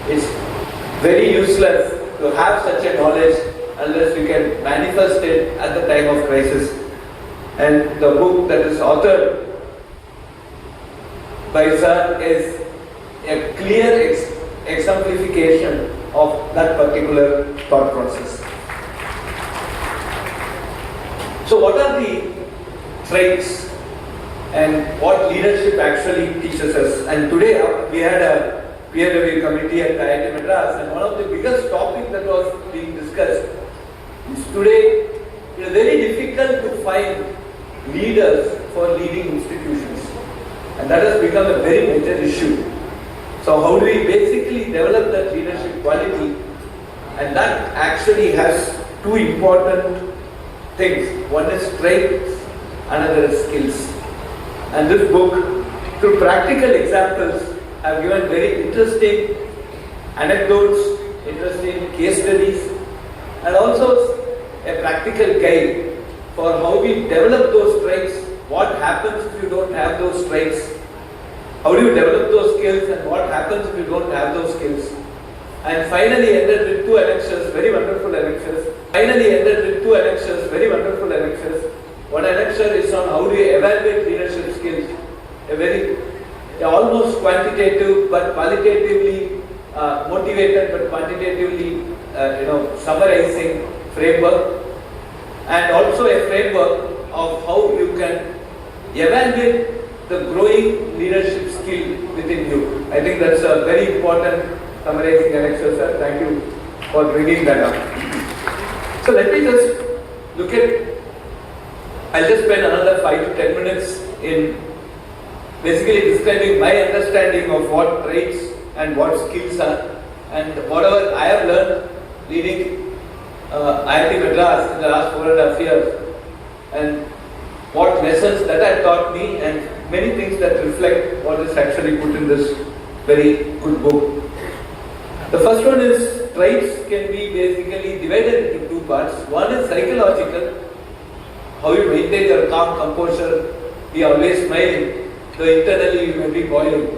It's very useless to have such a knowledge unless we can manifest it at the time of crisis. And the book that is authored by Sir is a clear exemplification of that particular thought process. So what are the traits and what leadership actually teaches us? And today we had a peer review committee at IIT Madras, and one of the biggest topics that was being discussed is today it is very difficult to find leaders for leading institutions, and that has become a very major issue. So how do we basically develop that leadership quality? And that actually has two important things. One is strengths, another is skills. And this book, through practical examples, have given very interesting anecdotes, interesting case studies, and also a practical guide for how we develop those strengths, what happens if you don't have those strengths, how do you develop those skills, and what happens if you don't have those skills. And finally ended with two annexures, very wonderful annexures. One annexure is on how do you evaluate leadership skills, a almost quantitative but qualitatively motivated but quantitatively summarizing framework, and also a framework of how you can evaluate the growing leadership skill within you. I think that's a very important summarizing annexure, sir. Thank you for bringing that up. So let me just look at, I'll just spend another 5 to 10 minutes in basically describing my understanding of what traits and what skills are, and whatever I have learned leading IIT Madras in the last 4.5 years, and what lessons that had taught me, and many things that reflect what is actually put in this very good book. The first one is traits can be basically divided into two parts. One is psychological, how you maintain your calm composure, be always smiling, though internally you may be boiling.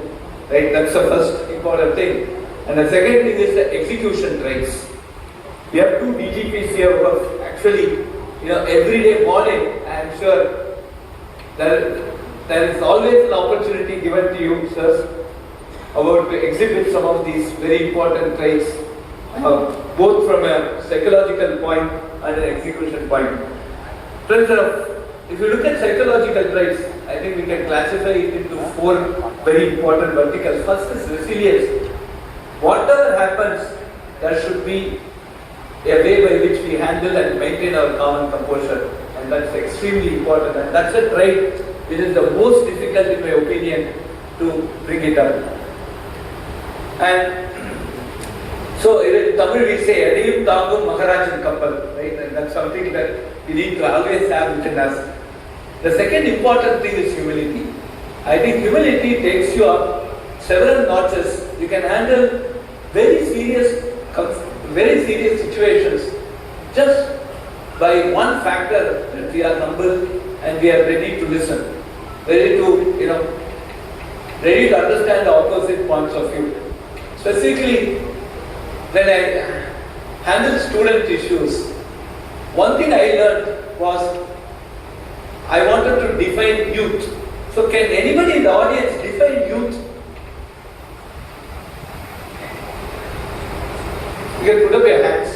Right? That's the first important thing. And the second thing is the execution traits. We have two DGPs here who have actually, every day morning, I am sure there is always an opportunity given to you, sirs, about to exhibit some of these very important traits, both from a psychological point and an execution point. Friends, if you look at psychological traits, I think we can classify it into 4 very important verticals. First is resilience. Whatever happens, there should be a way by which we handle and maintain our calm and composure, and that's extremely important, and that's a trait which is the most difficult, in my opinion, to bring it up. And so in Tamil we say, Adiyum Tangum Maharajan Kappal, right? And that's something that we need to always have within us. The second important thing is humility. I think humility takes you up several notches. You can handle very serious situations just by one factor, that we are humble and we are ready to listen, ready to understand the opposite points of view. Specifically, when I handle student issues, one thing I learned was I wanted to define youth. So can anybody in the audience define youth? You can put up your hands.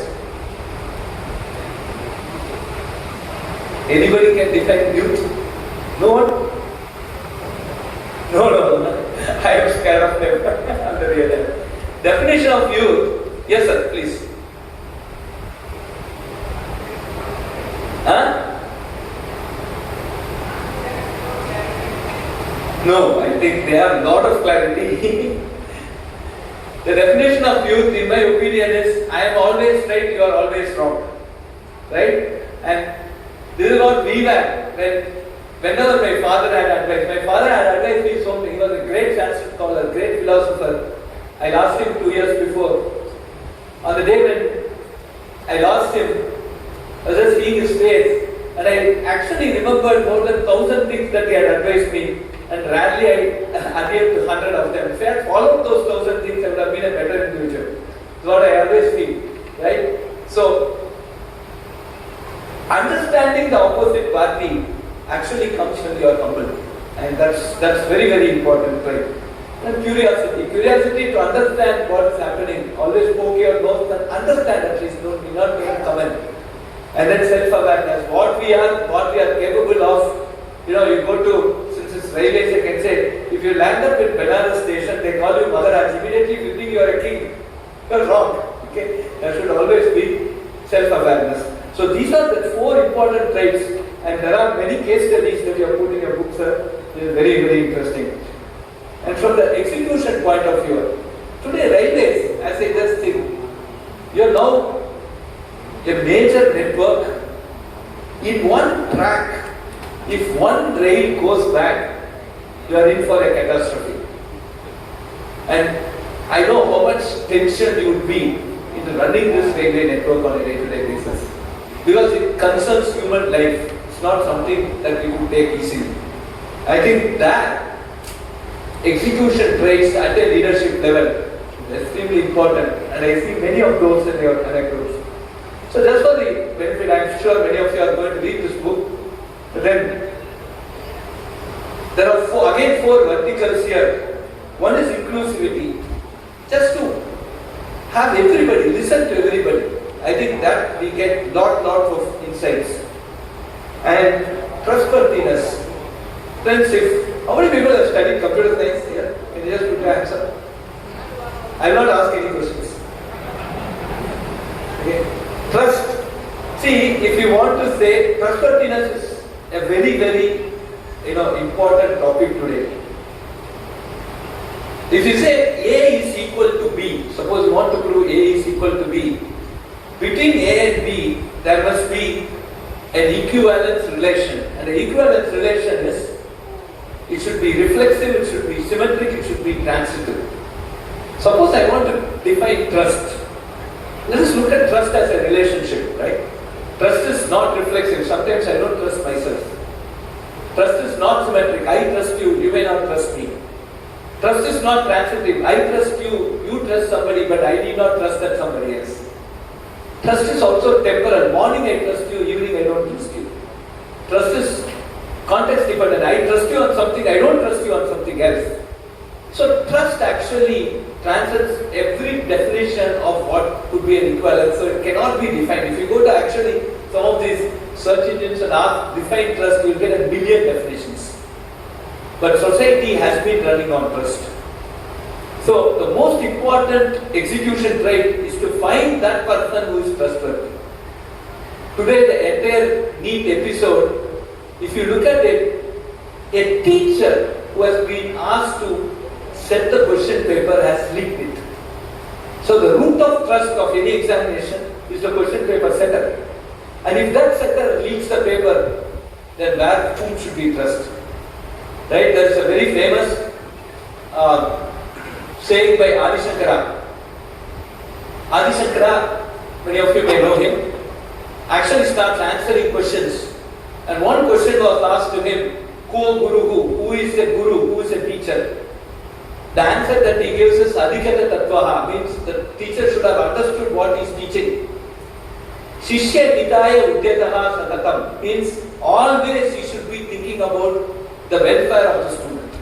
Anybody can define youth? No one? No. I am scared of them. Definition of youth. Yes, sir, please. No, I think they have a lot of clarity. The definition of youth, in my opinion, is I am always right, you are always wrong. Right? And this is what we were whenever my father had advice. My father had advised me so much. He was a great Sanskrit scholar, great philosopher. I lost him 2 years before. On the day when I lost him, I was just seeing his face, and I actually remembered more than 1,000 things that he had advised me. and rarely I adhere to 100 of them. If I had followed those 1,000 things, I would have been a better individual. That's what I always feel, right? So, understanding the opposite party actually comes when you are humble, and that's very, very important, right? And curiosity to understand what is happening. Always poke your nose and understand at least, do not make a comment. And then self-awareness, what we are capable of. You know, you go to, since it's railways, I can say, if you land up in Benares station, they call you Maharaj. Immediately you think you are a king. You're wrong. Okay? There should always be self-awareness. So these are the 4 important traits, and there are many case studies that you have put in your book, sir. It is very, very interesting. And from the execution point of view, today railways, as I just think, you are now a major network. In one track, if one rail goes bad, you are in for a catastrophe. And I know how much tension you would be in running this railway network on a day-to-day basis. Because it concerns human life. It's not something that we could take easily. I think that execution traits at a leadership level is extremely important, and I see many of those in your anecdotes. So just for the benefit, I am sure many of you are going to read this book. But then there are 4 verticals here. One is inclusivity. Just to have everybody, listen to everybody. I think that we get lot of insights. And trustworthiness. Friends, how many people have studied computer science here? Can you just put your hands up? I will not ask any questions. Okay. Trust. See, if you want to say, trustworthiness is a very, very important topic today. If you say A is equal to B, suppose you want to prove A is equal to B, between A and B there must be an equivalence relation, and the equivalence relation is, it should be reflexive, it should be symmetric, it should be transitive. Suppose I want to define trust. Let us look at trust as a relationship, right? Trust is not reflexive. Sometimes I don't trust myself. Trust is not symmetric. I trust you, you may not trust me. Trust is not transitive. I trust you, you trust somebody, but I need not trust that somebody else. Trust is also temporal. Morning I trust you, evening I don't trust you. Trust is context dependent. I trust you on something, I don't trust you on something else. So trust actually transcends every definition of what could be an equivalence. So it cannot be defined. If you go to actually some of these search engines and ask define trust, you will get a million definitions. But society has been running on trust. So the most important execution trait is to find that person who is trustworthy. Today the entire NEET episode, if you look at it, a teacher who has been asked to set the question paper has leaked it. So the root of trust of any examination is the question paper setter. And if that setter leaks the paper, then whom should we trust? Right? There is a very famous saying by Adi Shankara. Adi Shankara, many of you may know him, actually starts answering questions. And one question was asked to him, Ko Guru, who is a guru, who is a teacher? The answer that he gives is Adhikata Tattvaha, means the teacher should have understood what he is teaching. Shishya Hitaya Udyataha Satatam, means always he should be thinking about the welfare of the student.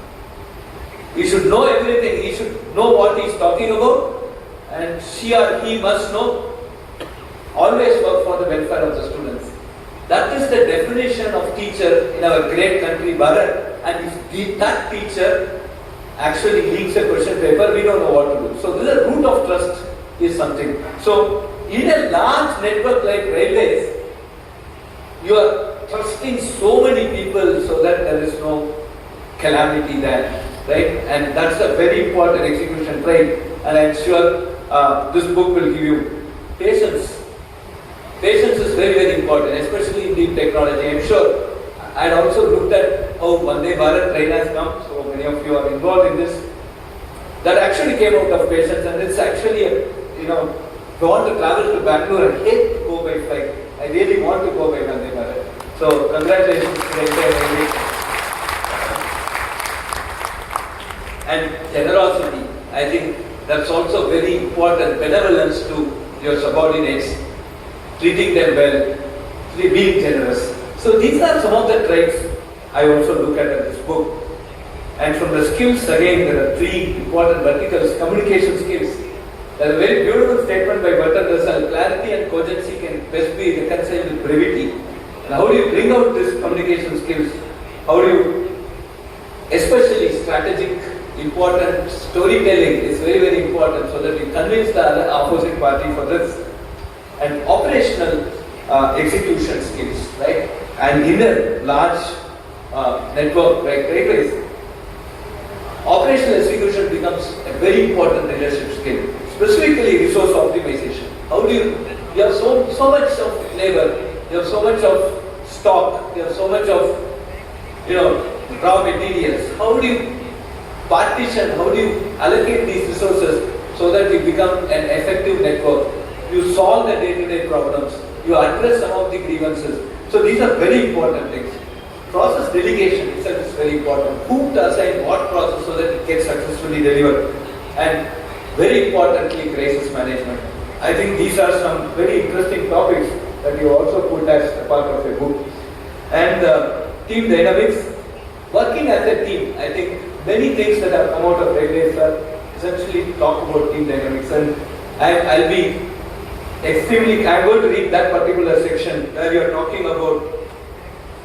He should know everything, he should know what he is talking about, and she or he must know, always work for the welfare of the students. That is the definition of teacher in our great country, Bharat. And if that teacher actually leaks a question paper, we don't know what to do. So the root of trust is something. So in a large network like railways, you are trusting so many people so that there is no calamity there, right? And that's a very important execution trait. And I'm sure this book will give you patience. Patience is very, very important, especially in deep technology. I'm sure I had also looked at how Vande Bharat train has come, so many of you are involved in this. That actually came out of patience, and it's actually, if you want to travel to Bangalore, I hate to go by flight. I really want to go by Vande Bharat. So, congratulations to the entire railway. important, benevolence to your subordinates, treating them well, being generous. So these are some of the traits I also look at in this book. And from the skills, again, there are three important verticals. Communication skills. There is a very beautiful statement by Russell: clarity and cogency can best be reconciled with brevity. And how do you bring out this communication skills? How do you, especially strategic, important storytelling is very, very important, so that you convince the other opposite party for this. And operational execution skills, right? And in a large network like railways, operational execution becomes a very important leadership skill, specifically resource optimization. How do you have so much of labor, you have so much of stock, you have so much of raw materials. How do you partition, how do you allocate these resources so that you become an effective network? You solve the day-to-day problems, you address some of the grievances. So these are very important things. Process delegation itself is very important. Who to assign what process so that it gets successfully delivered. And very importantly, crisis management. I think these are some very interesting topics that you also put as a part of a book. And team dynamics, working as a team. I think many things that have come out of railways are essentially talk about team dynamics. And I'm going to read that particular section where you are talking about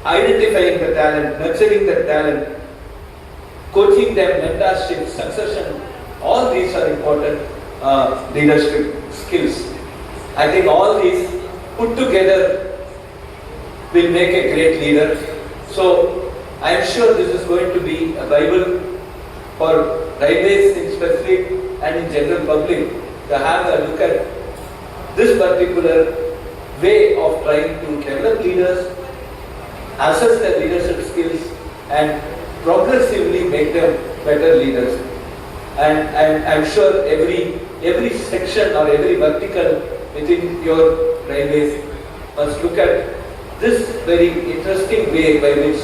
identifying the talent, nurturing the talent, coaching them, mentorship, succession. All these are important leadership skills. I think all these put together will make a great leader. So I am sure this is going to be a Bible for railways in specific and in general public to have a look at this particular way of trying to develop leaders, assess their leadership skills, and progressively make them better leaders. And I'm sure every section or every vertical within your railways must look at this very interesting way by which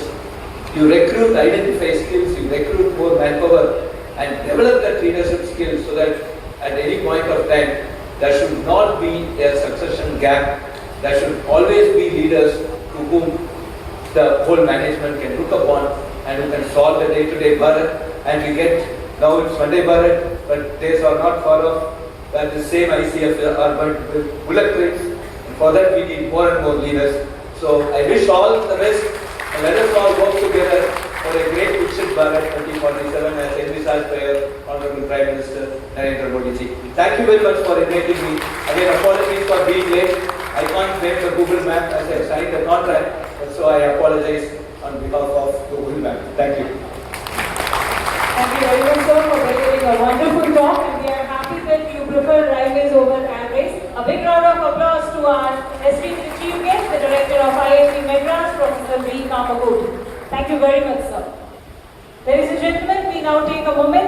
you recruit, identify skills, you recruit more manpower, and develop that leadership skills so that at any point of time there should not be a succession gap. There should always be leaders to whom the whole management can look upon and who can solve the day-to-day Bharat. And we get, now it's Vande Bharat, but days are not far off where the same ICF are burnt with bullet trains. And for that we need more and more leaders. So I wish all the best, and let us all work together for a great Viksit Bharat 2047 as envisaged by our Honorable Prime Minister Narendra Modi ji. Thank you very much for inviting me. Again, apologies for being late. I can't claim the Google Map as I signed the contract, so I apologize on behalf of Google Map. Thank you. Thank you very much, sir, for delivering a wonderful talk, and we are happy that you prefer railways over airways. A big round of applause to our esteemed chief guest, the director of IIT Madras, Professor V. Kamakood. Thank you very much, sir. Ladies and gentlemen, we now take a moment